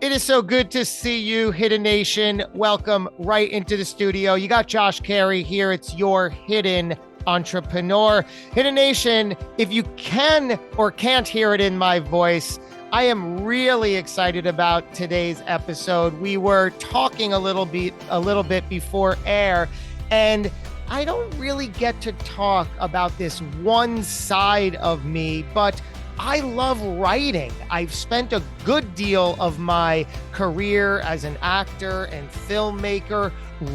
It is so good to see you, Hidden Nation. Welcome right into the studio. You got Josh Cary here. It's your Hidden Entrepreneur. Hidden Nation, if you can or can't hear it in my voice, I am really excited about today's episode. We were talking a little bit before air, and I don't really get to talk about this one side of me, but I love writing. I've spent a good deal of my career as an actor and filmmaker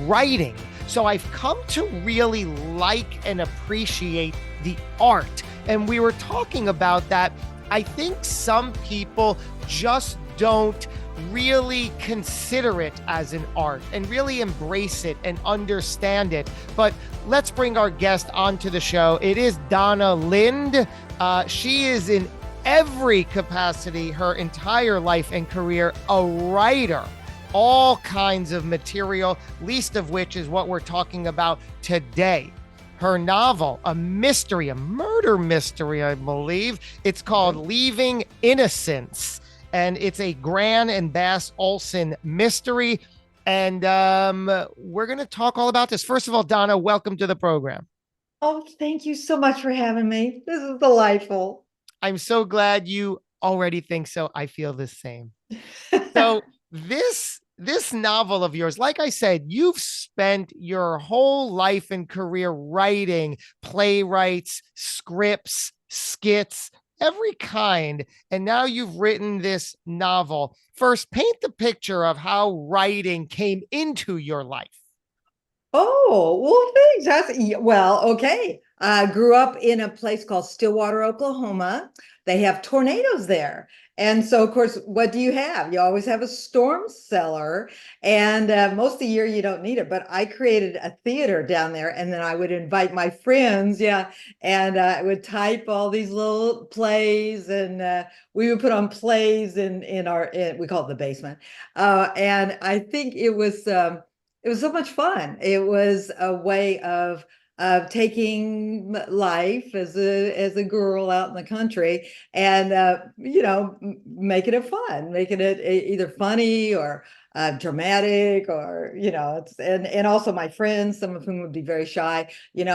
writing. So I've come to really like and appreciate the art. And we were talking about that. I think some people just don't really consider it as an art and really embrace it and understand it. But let's bring our guest onto the show. It is Donna Lynd. She is in every capacity, her entire life and career, a writer, all kinds of material, least of which is what we're talking about today. Her novel, a mystery, a murder mystery, I believe. It's called Leaving Innocence. And it's a Gran and Bass Olsen mystery. And we're going to talk all about this. First of all, Donna, welcome to the program. Oh, thank you so much for having me. This is delightful. I'm so glad you already think so. I feel the same. So this novel of yours, like I said, you've spent your whole life and career writing playwrights, scripts, skits, every kind. And now you've written this novel. First, paint the picture of how writing came into your life. Oh, well, thanks. Well, okay. I grew up in a place called Stillwater, Oklahoma. They have tornadoes there. And so, of course, what do you have? You always have a storm cellar. And most of the year, you don't need it. But I created a theater down there. And then I would invite my friends. Yeah. And I would type all these little plays. And we would put on plays we call it the basement. And I think it was so much fun. It was a way of taking life as a girl out in the country and making it fun, making it either funny or dramatic or and also my friends, some of whom would be very shy. You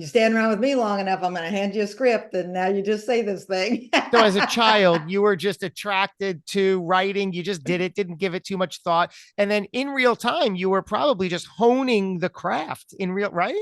stand around with me long enough, I'm going to hand you a script, and now you just say this thing. So as a child, you were just attracted to writing. You just did it, didn't give it too much thought. And then in real time, you were probably just honing the craft in real, right?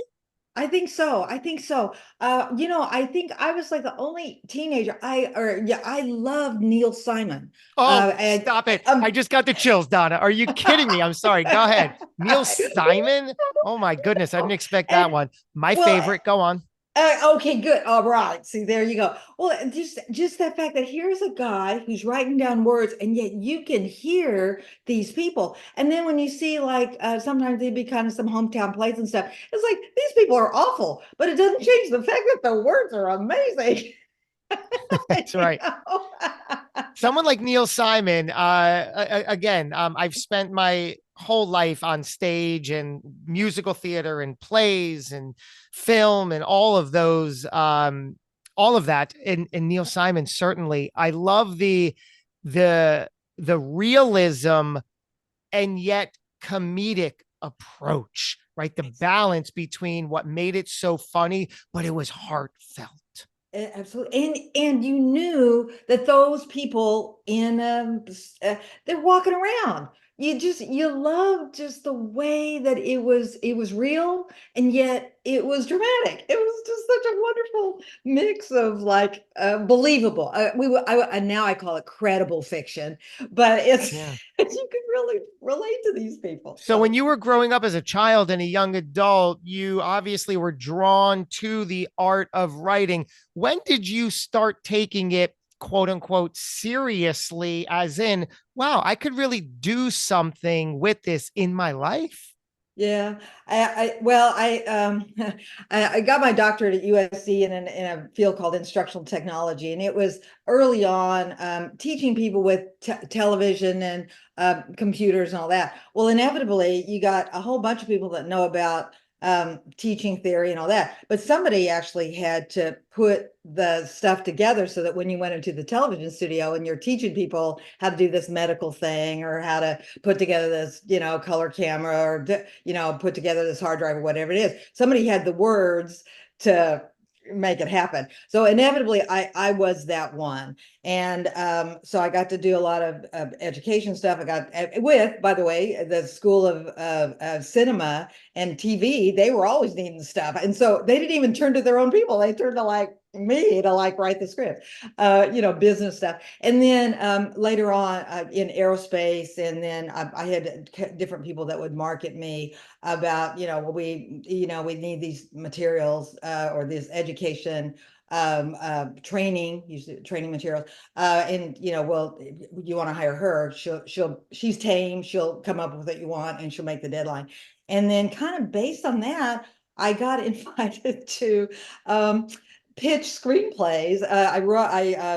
I think so. I think so. I think I was like the only teenager. I loved Neil Simon. Oh, And stop it. I just got the chills, Donna. Are you kidding me? I'm sorry. Go ahead. Neil Simon? Oh my goodness. I didn't expect that and one. My well, favorite. Go on. okay, good. All right. See, there you go. Well, just that fact that here's a guy who's writing down words, and yet you can hear these people. And then when you see like sometimes they'd be kind of some hometown plays and stuff, it's like these people are awful, but it doesn't change the fact that the words are amazing. That's You right. know? Someone like Neil Simon, again, I've spent my whole life on stage and musical theater and plays and film and all of that. And Neil Simon, certainly, I love the the realism and yet comedic approach, right? The balance between what made it so funny, but it was heartfelt. Absolutely. And you knew that those people they're walking around. You love just the way that it was real, and yet it was dramatic. It was just such a wonderful mix of like believable. Now I call it credible fiction, but it's Yeah. you can really relate to these people. So when you were growing up as a child and a young adult, you obviously were drawn to the art of writing. When did you start taking it, quote unquote, seriously, as in, wow, I could really do something with this in my life? Yeah, I got my doctorate at USC in a field called instructional technology, and it was early on teaching people with television and computers and all that. Well, inevitably, you got a whole bunch of people that know about teaching theory and all that. But somebody actually had to put the stuff together so that when you went into the television studio and you're teaching people how to do this medical thing or how to put together this, color camera or, put together this hard drive or whatever it is, somebody had the words to make it happen. So inevitably I was that one. And so I got to do a lot of education stuff. I got with, by the way, the School of Cinema and TV, they were always needing stuff. And so they didn't even turn to their own people. They turned to like me to like write the script, business stuff. And then later on in aerospace, and then I had different people that would market me about, we need these materials or this education training, usually training materials. And well, you want to hire her, she's tame, she'll come up with what you want and she'll make the deadline. And then kind of based on that, I got invited to pitch screenplays. I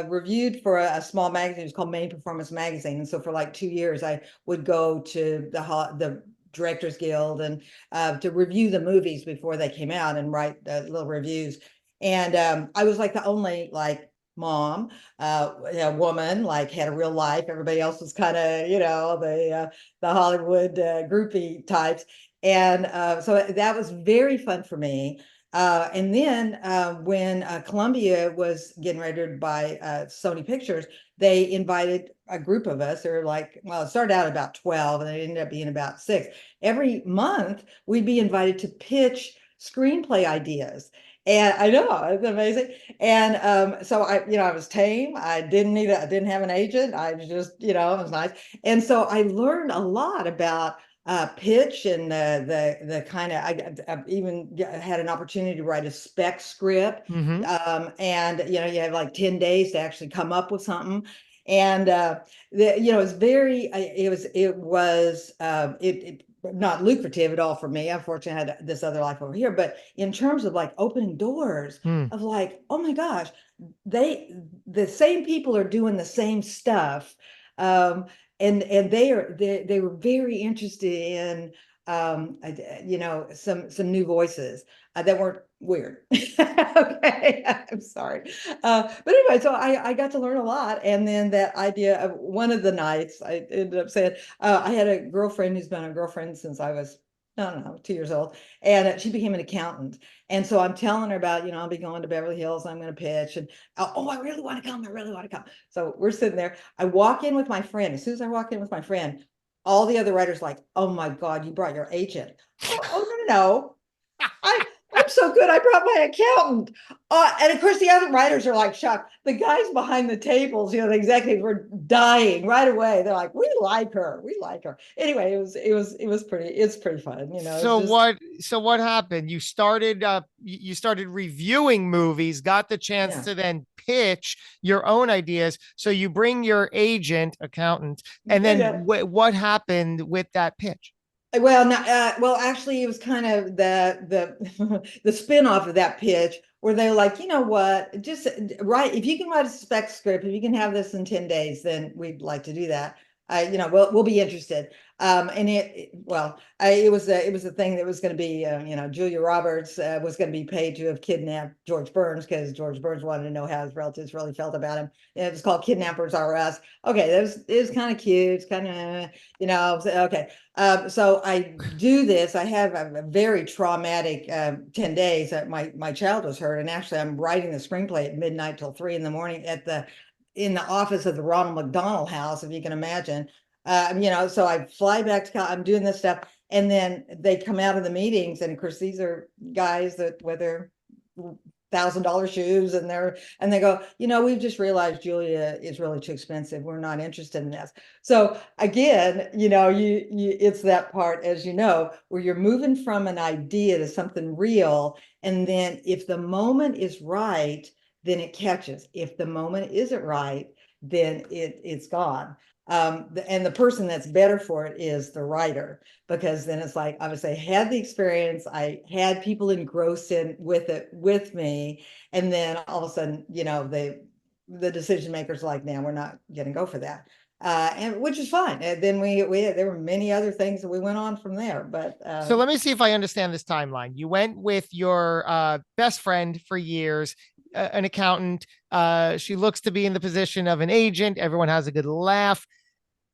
reviewed for a small magazine. It was called Main Performance Magazine. And so for like 2 years, I would go to the Directors Guild and to review the movies before they came out and write little reviews. And I was like the only like mom, woman, like had a real life. Everybody else was kind of, the Hollywood groupie types. And so that was very fun for me. And then when Columbia was getting ready to buy Sony Pictures, they invited a group of us, or like, well, it started out about 12 and it ended up being about 6. Every month we'd be invited to pitch screenplay ideas. And I know it's amazing. And so I was tame. I didn't have an agent. I was just, it was nice. And so I learned a lot about pitch and the kind of, I even had an opportunity to write a spec script. And you have like 10 days to actually come up with something. And it's very it was not lucrative at all for me. Unfortunately, I had this other life over here, but in terms of like opening doors of like, oh my gosh, the same people are doing the same stuff. And they were very interested in some new voices that weren't weird. Okay, I'm sorry. But anyway, so I got to learn a lot. And then that idea of one of the nights, I ended up saying, I had a girlfriend who's been a girlfriend since I was, I don't know, 2 years old. And she became an accountant. And so I'm telling her about, I'll be going to Beverly Hills, I'm going to pitch. And oh, I really want to come. I really want to come. So we're sitting there. I walk in with my friend. As soon as I walk in with my friend, all the other writers like, oh my God, you brought your agent. Oh, no. I'm so good. I brought my accountant. And of course, the other writers are like shocked. The guys behind the tables, the executives were dying right away. They're like, we like her. We like her. Anyway, it's pretty fun. So what happened? You started reviewing movies, got the chance to then pitch your own ideas. So you bring your agent, accountant, and then what happened with that pitch? Well, actually, it was kind of the spin-off of that pitch where they were like, you know what, just write, if you can write a spec script, if you can have this in 10 days, then we'd like to do that. We'll be interested. And it was a thing that was going to be, Julia Roberts was going to be paid to have kidnapped George Burns because George Burns wanted to know how his relatives really felt about him. It was called Kidnappers R Us. Okay, it was kind of cute. It's kind of, okay. So I do this. I have a very traumatic 10 days. My child was hurt, and actually I'm writing the screenplay at midnight till 3 a.m. in the office of the Ronald McDonald House, if you can imagine. So I fly back to I'm doing this stuff, and then they come out of the meetings, and of course these are guys that with their $1,000 shoes, and they go, we've just realized Julia is really too expensive. We're not interested in this. So again, it's that part, as where you're moving from an idea to something real, and then if the moment is right, then it catches. If the moment isn't right, then it's gone. And the person that's better for it is the writer, because then it's like, obviously I had the experience, I had people engrossed in with it with me, and then all of a sudden, the decision makers are like, man, we're not going to go for that. and which is fine. And then there were many other things that we went on from there. But So let me see if I understand this timeline. You went with your best friend for years, an accountant. She looks to be in the position of an agent. Everyone has a good laugh.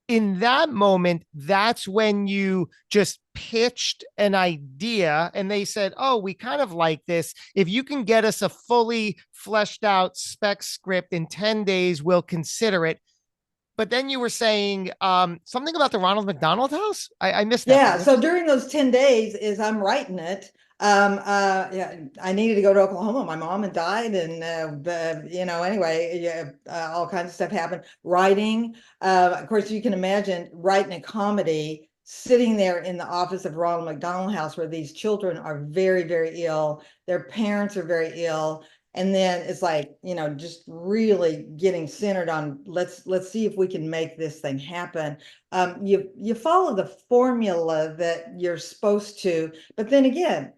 In that moment, that's when you just pitched an idea and they said, oh, we kind of like this. If you can get us a fully fleshed out spec script in 10 days, we'll consider it. But then you were saying something about the Ronald McDonald House. I missed that yeah, part. so during those 10 days is I'm writing it. Yeah, I needed to go to Oklahoma. My mom had died, and anyway, yeah, all kinds of stuff happened. Writing, of course, you can imagine writing a comedy, sitting there in the office of Ronald McDonald House, where these children are very, very ill. Their parents are very ill. And then it's like, just really getting centered on let's see if we can make this thing happen. You follow the formula that you're supposed to, but then again,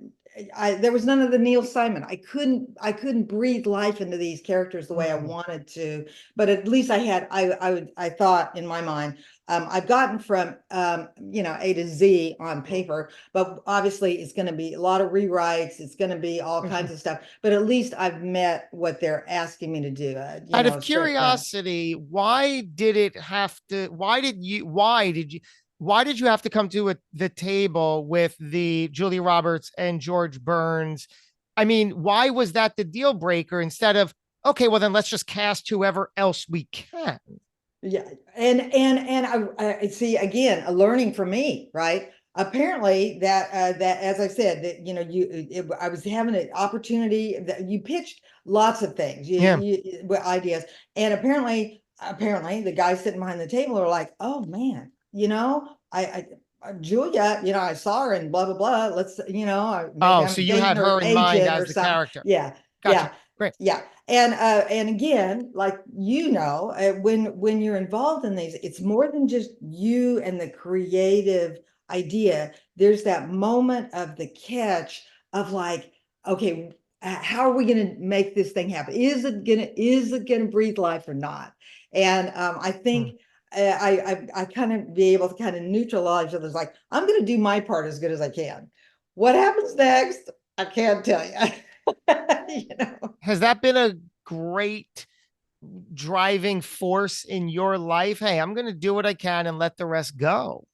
there was none of the Neil Simon. I couldn't breathe life into these characters the way I wanted to, but at least I thought in my mind, I've gotten from A to Z on paper, but obviously it's going to be a lot of rewrites. It's going to be all kinds of stuff, but at least I've met what they're asking me to do. Out of curiosity, why did it have to? Why did you have to come to the table with the Julia Roberts and George Burns? I mean, why was that the deal breaker instead of, okay, well, then let's just cast whoever else we can? Yeah, and I see again a learning from me, right? Apparently that as I said that I was having an opportunity that you pitched lots of things, Yeah. ideas, and apparently the guys sitting behind the table are like, oh man, I Julia, I saw her and blah blah blah. Let's maybe Oh, so I'm you dating had her her in mind agent or as the something. character. Yeah, Gotcha. yeah. Great. Yeah, and again, like when you're involved in these, it's more than just you and the creative idea. There's that moment of the catch of like, okay, how are we going to make this thing happen? Is it gonna breathe life or not? And I think I kind of be able to kind of neutralize others. Like, I'm going to do my part as good as I can. What happens next? I can't tell you. Has that been a great driving force in your life? Hey, I'm going to do what I can and let the rest go.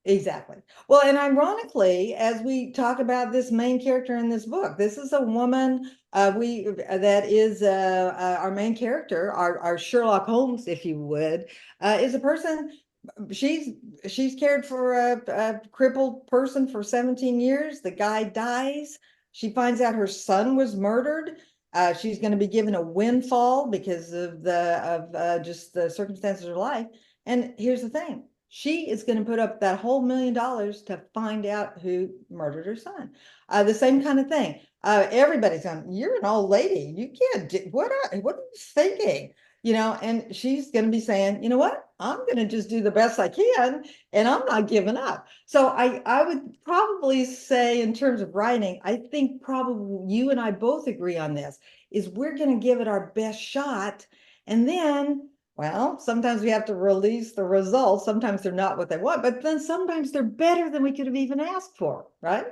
Exactly. Well, and ironically, as we talk about this main character in this book, this is a woman. We that is our main character, our Sherlock Holmes, if you would, is a person. She's she's cared for a crippled person for 17 years. The guy dies. She finds out her son was murdered. She's going to be given a windfall because of just the circumstances of her life. And here's the thing, she is going to put up that whole $1 million to find out who murdered her son. The same kind of thing. Everybody's going, you're an old lady. You can't do what are you thinking? And she's going to be saying, you know what? I'm going to just do the best I can, and I'm not giving up. So I would probably say, in terms of writing, I think probably you and I both agree on this, is we're going to give it our best shot. And then, well, sometimes we have to release the results. Sometimes they're not what they want, but then sometimes they're better than we could have even asked for, right?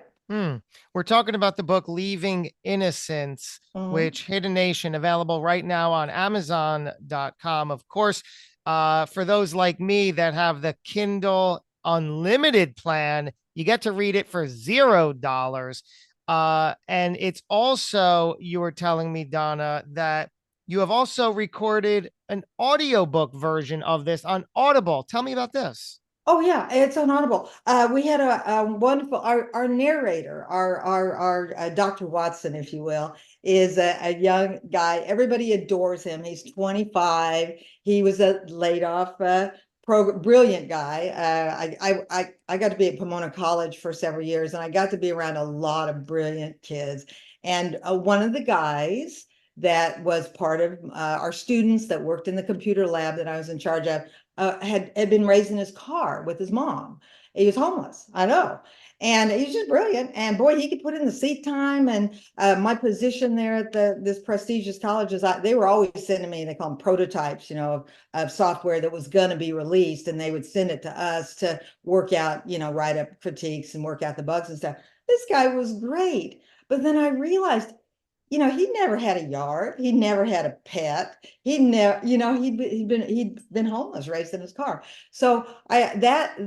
We're talking about the book Leaving Innocence, which Hidden Nation, available right now on Amazon.com. Of course, for those like me that have the Kindle Unlimited plan, you get to read it for $0. And it's also, you were telling me, Donna, that you have also recorded an audiobook version of this on Audible. Tell me about this. Oh yeah, it's on Audible. We had a wonderful our narrator, our Dr. Watson, if you will, is a young guy. Everybody adores him. He's 25. He was a laid off brilliant guy. I got to be at Pomona College for several years, and I got to be around a lot of brilliant kids. And one of the guys that was part of our students that worked in the computer lab that I was in charge of, had been raised in his car with his mom. He was homeless, I know. And he was just brilliant. And boy, he could put in the seat time. And my position there at this prestigious college is they were always sending me, they call them prototypes, of software that was going to be released. And they would send it to us to work out, write up critiques and work out the bugs and stuff. This guy was great. But then I realized, he never had a yard. He never had a pet. He never, he'd been homeless, raised in his car. So that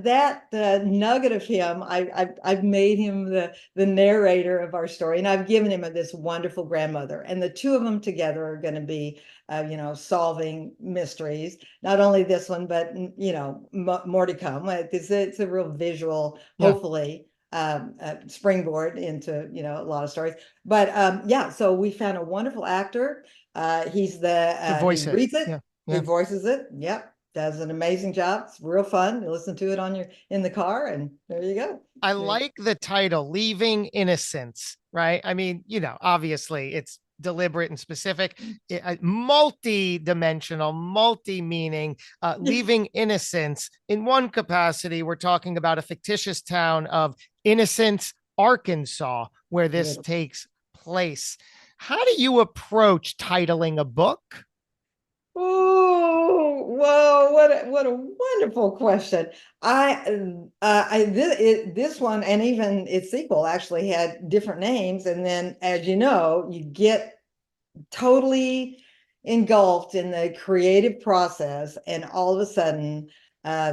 nugget of him, I've made him the narrator of our story, and I've given him this wonderful grandmother, and the two of them together are going to be, solving mysteries. Not only this one, but more to come. It's a real visual, hopefully. Springboard into a lot of stories, but yeah, so we found a wonderful actor. He's he reads it. He voices it. Yep, does an amazing job. It's real fun to listen to it in the car, and there you go. I like the title, Leaving Innocence, right? I mean, obviously it's deliberate and specific, multi-dimensional, multi-meaning. Leaving Innocence, in one capacity, we're talking about a fictitious town of Innocence, Arkansas, where this takes place. How do you approach titling a book? Oh, whoa, what a wonderful question. This one and even its sequel actually had different names, and then, as you know, you get totally engulfed in the creative process, and all of a sudden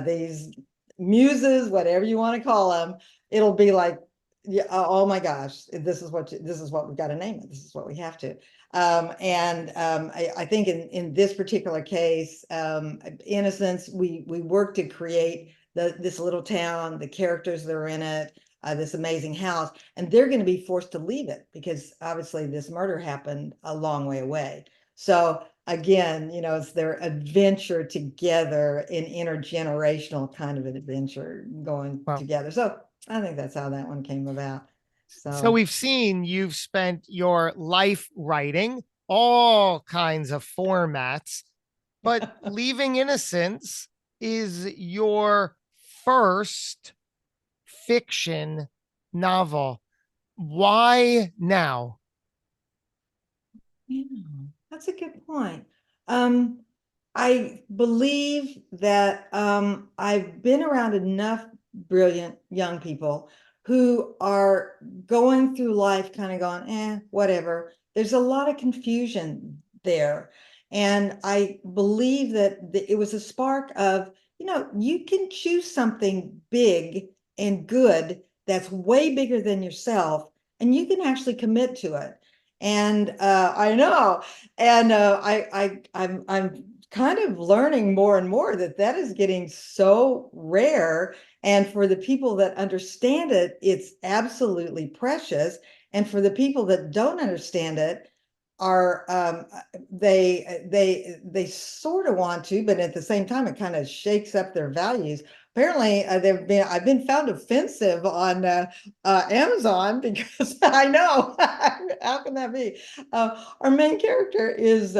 these muses, whatever you want to call them, it'll be like, yeah, oh my gosh, this is what we've got to name it. This is what we have to. I think in this particular case, Innocence, we worked to create this little town, the characters that are in it, this amazing house, and they're going to be forced to leave it because obviously this murder happened a long way away. So again, it's their adventure together, an intergenerational kind of an adventure going together. So I think that's how that one came about. So we've seen you've spent your life writing all kinds of formats, but Leaving Innocence is your first fiction novel. Why now? Yeah, that's a good point. I believe that I've been around enough brilliant young people who are going through life kind of going, whatever. There's a lot of confusion there. And I believe that it was a spark of, you can choose something big and good that's way bigger than yourself, and you can actually commit to it. And I know, and I'm kind of learning more and more that is getting so rare. And for the people that understand it, it's absolutely precious. And for the people that don't understand it, are they sort of want to, but at the same time, it kind of shakes up their values. Apparently, I've been found offensive on Amazon because I know how can that be? Our main character is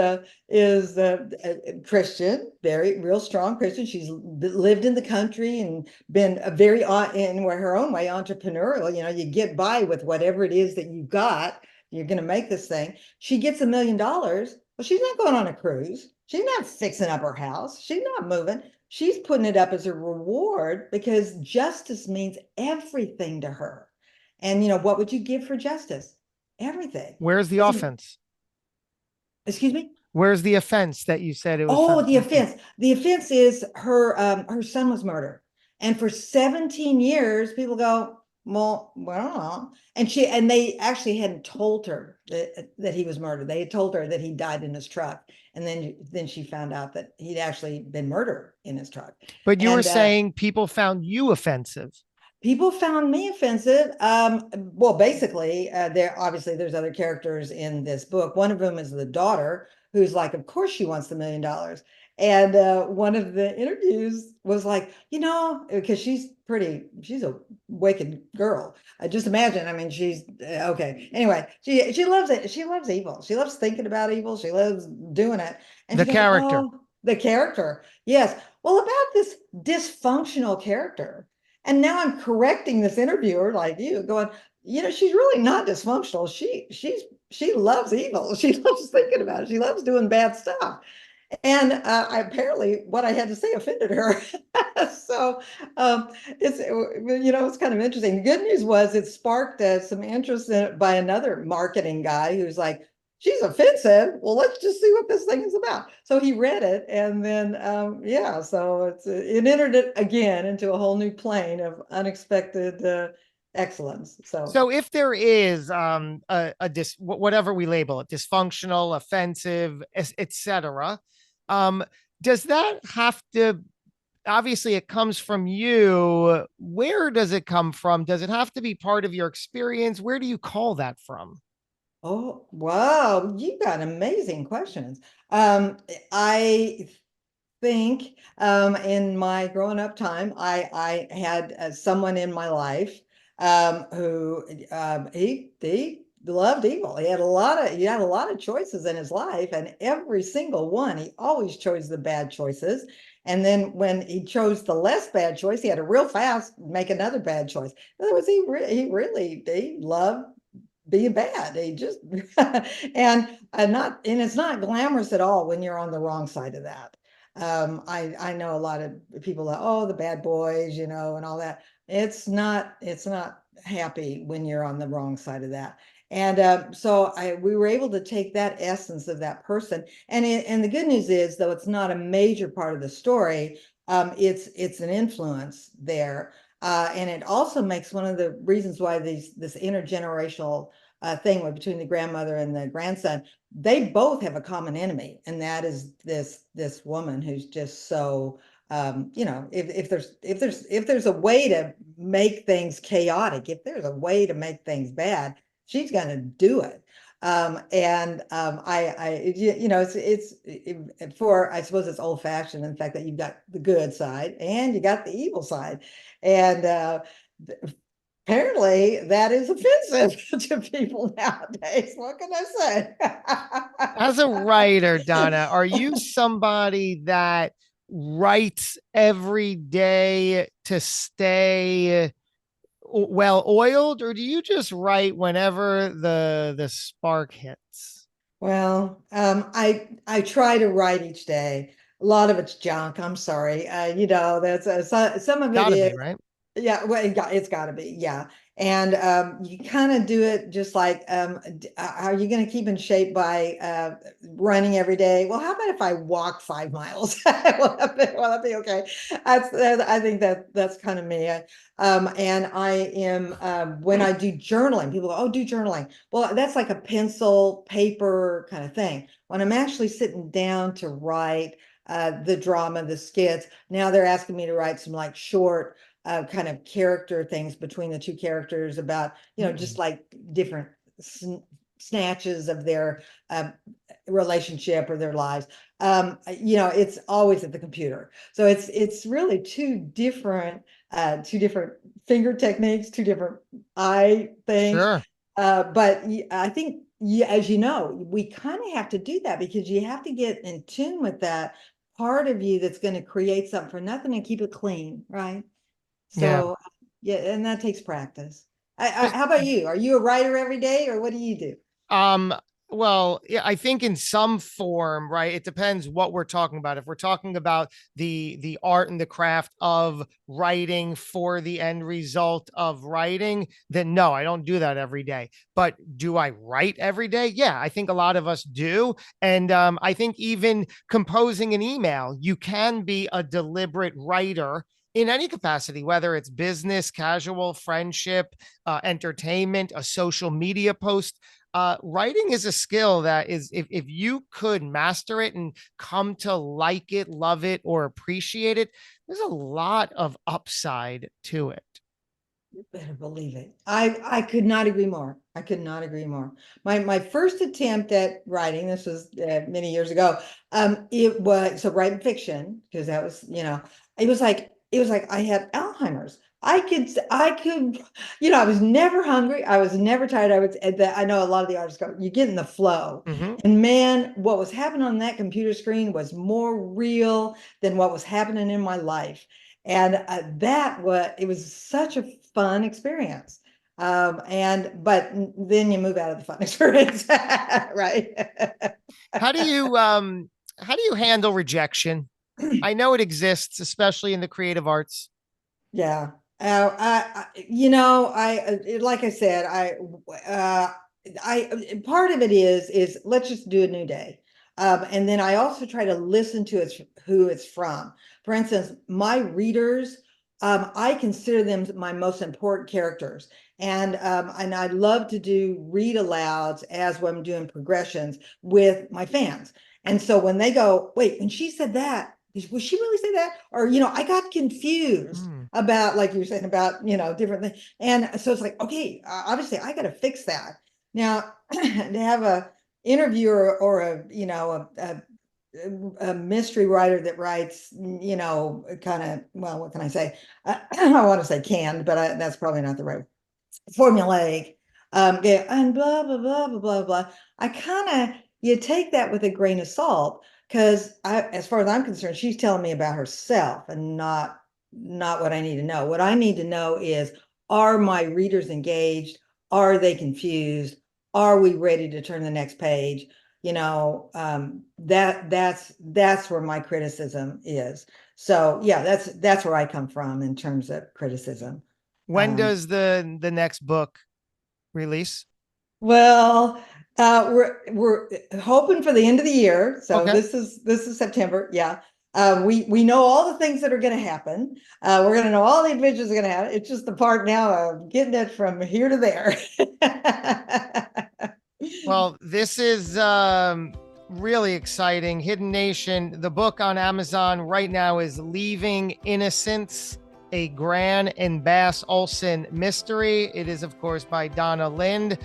Christian, very real strong Christian. She's lived in the country and been a very in her own way entrepreneurial. You get by with whatever it is that you got. You're going to make this thing. She gets $1 million. Well, she's not going on a cruise. She's not fixing up her house. She's not moving. She's putting it up as a reward because justice means everything to her. And, what would you give for justice? Everything. Where's the offense? Excuse me? Where's the offense that you said it was? Oh, the offense. The offense is her son was murdered. And for 17 years, people go, well, and they actually hadn't told her that he was murdered. They had told her that he died in his truck, and then she found out that he'd actually been murdered in his truck. But you were saying people found you offensive. People found me offensive. Well, basically, there's other characters in this book. One of them is the daughter, who's like, of course she wants the $1 million. And one of the interviews was like, because she's a wicked girl. Just imagine. I mean, she's okay. Anyway, she loves it. She loves evil. She loves thinking about evil. She loves doing it. And The she goes, character. "Oh, the character. Yes. Well, about this dysfunctional character." And now I'm correcting this interviewer like you, going, she's really not dysfunctional. She loves evil. She loves thinking about it. She loves doing bad stuff. And apparently what I had to say offended her. So it's kind of interesting. The good news was it sparked some interest in it by another marketing guy who's like, she's offensive. Well, let's just see what this thing is about. So he read it, and then yeah, so it entered it again into a whole new plane of unexpected excellence. So So if there is whatever we label it, dysfunctional, offensive, etc., um, does that have to, obviously it comes from you. Where does it come from? Does it have to be part of your experience? Where do you call that from? oh, wow, you got amazing questions. I think in my growing up time, I had someone in my life who he loved evil. He had a lot of choices in his life, and every single one he always chose the bad choices. And then when he chose the less bad choice, he had to real fast make another bad choice. In other words, he loved being bad. He just and it's not glamorous at all when you're on the wrong side of that. I know a lot of people that, oh, the bad boys, and all that. It's not happy when you're on the wrong side of that. And so we were able to take that essence of that person, and the good news is, though it's not a major part of the story, it's an influence there, and it also makes one of the reasons why this intergenerational thing between the grandmother and the grandson, they both have a common enemy, and that is this woman who's just so if there's a way to make things chaotic, if there's a way to make things bad, she's going to do it. And for, I suppose, it's old fashioned in the fact that you've got the good side and you got the evil side, and apparently that is offensive to people nowadays. What can As a I writer, Donna, are you say? somebody that writes every day to stay well oiled, or do you just write whenever the spark hits? Well, I try to write each day. A lot of it's junk. I'm sorry. That's some of it Gotta is. be, right? Yeah, well, it's got to be. Yeah. And you kind of do it just like, are you going to keep in shape by running every day? Well, how about if I walk 5 miles? Will that be okay? I think that's kind of me. And I am, when I do journaling, people go, oh, do journaling. Well, that's like a pencil, paper kind of thing. When I'm actually sitting down to write the drama, the skits, now they're asking me to write some like short kind of character things between the two characters about, just like different snatches of their relationship or their lives. It's always at the computer. So it's really two different finger techniques, two different eye things. Sure. But I think, as you know, we kind of have to do that because you have to get in tune with that part of you that's going to create something for nothing and keep it clean, right? Yeah. So yeah, and that takes practice. How about you? Are you a writer every day, or what do you do? Um, well, yeah, I think in some form, right? It depends what we're talking about. If we're talking about the art and the craft of writing for the end result of writing, then no, I don't do that every day. But do I write every day? Yeah, I think a lot of us do. And I think even composing an email, you can be a deliberate writer in any capacity, whether it's business, casual, friendship, entertainment, a social media post. Writing is a skill that is, if you could master it and come to like it, love it, or appreciate it, there's a lot of upside to it. You better believe it. I could not agree more. I could not agree more. My first attempt at writing, this was many years ago. It was so writing fiction because that was, it was like I had Alzheimer's. I could, I was never hungry. I was never tired. I know a lot of the artists go, you get in the flow. Mm-hmm. And man, what was happening on that computer screen was more real than what was happening in my life. And it was such a fun experience. But then you move out of the fun experience, right? How do you handle rejection? I know it exists, especially in the creative arts. Yeah. Like I said, part of it is let's just do a new day. And then I also try to listen to who it's from. For instance, my readers, I consider them my most important characters. And I love to do read alouds as when I'm doing progressions with my fans. And so when they go, wait, when she said that, was she really say that? Or, I got confused about, like you were saying, about, different things. And so it's like, okay, obviously I got to fix that. Now, to have a interviewer or a mystery writer that writes, kind of, well, what can I say? I want to say canned, but that's probably not the right formulaic. Yeah, and blah, blah, blah, blah, blah, blah. You take that with a grain of salt because as far as I'm concerned, she's telling me about herself and not what I need to know. What I need to know is, are my readers engaged? Are they confused? Are we ready to turn the next page? That's where my criticism is. So yeah, that's where I come from in terms of criticism. When does the next book release? Well, we're hoping for the end of the year. So Okay. this is September. Yeah. We know all the things that are going to happen. We're going to know all the adventures are going to happen. It's just the part now of getting it from here to there. Well, this is really exciting. Hidden Nation, the book on Amazon right now is Leaving Innocence, a Gran and Bass Olsen mystery. It is, of course, by Donna Lynd.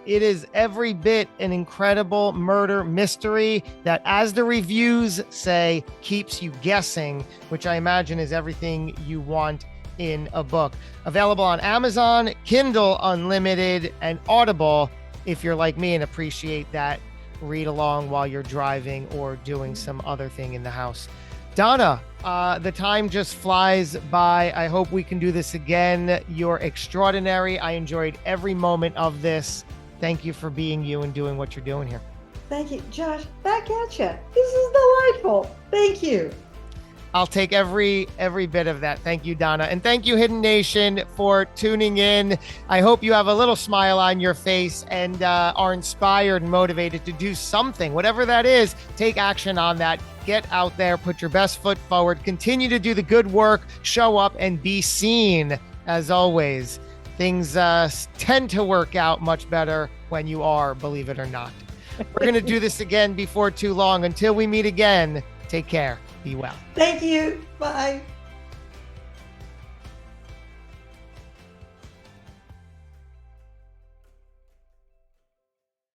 It is every bit an incredible murder mystery that, as the reviews say, keeps you guessing, which I imagine is everything you want in a book. Available on Amazon, Kindle Unlimited, and Audible if you're like me and appreciate that read along while you're driving or doing some other thing in the house. Donna, the time just flies by. I hope we can do this again. You're extraordinary. I enjoyed every moment of this. Thank you for being you and doing what you're doing here. Thank you, Josh. Back at you. This is delightful. Thank you. I'll take every bit of that. Thank you, Donna. And thank you, Hidden Nation, for tuning in. I hope you have a little smile on your face and are inspired and motivated to do something, whatever that is. Take action on that. Get out there, put your best foot forward, continue to do the good work, show up and be seen. As always, things tend to work out much better when you are, believe it or not. We're going to do this again before too long. Until we meet again, take care. Be well. Thank you. Bye.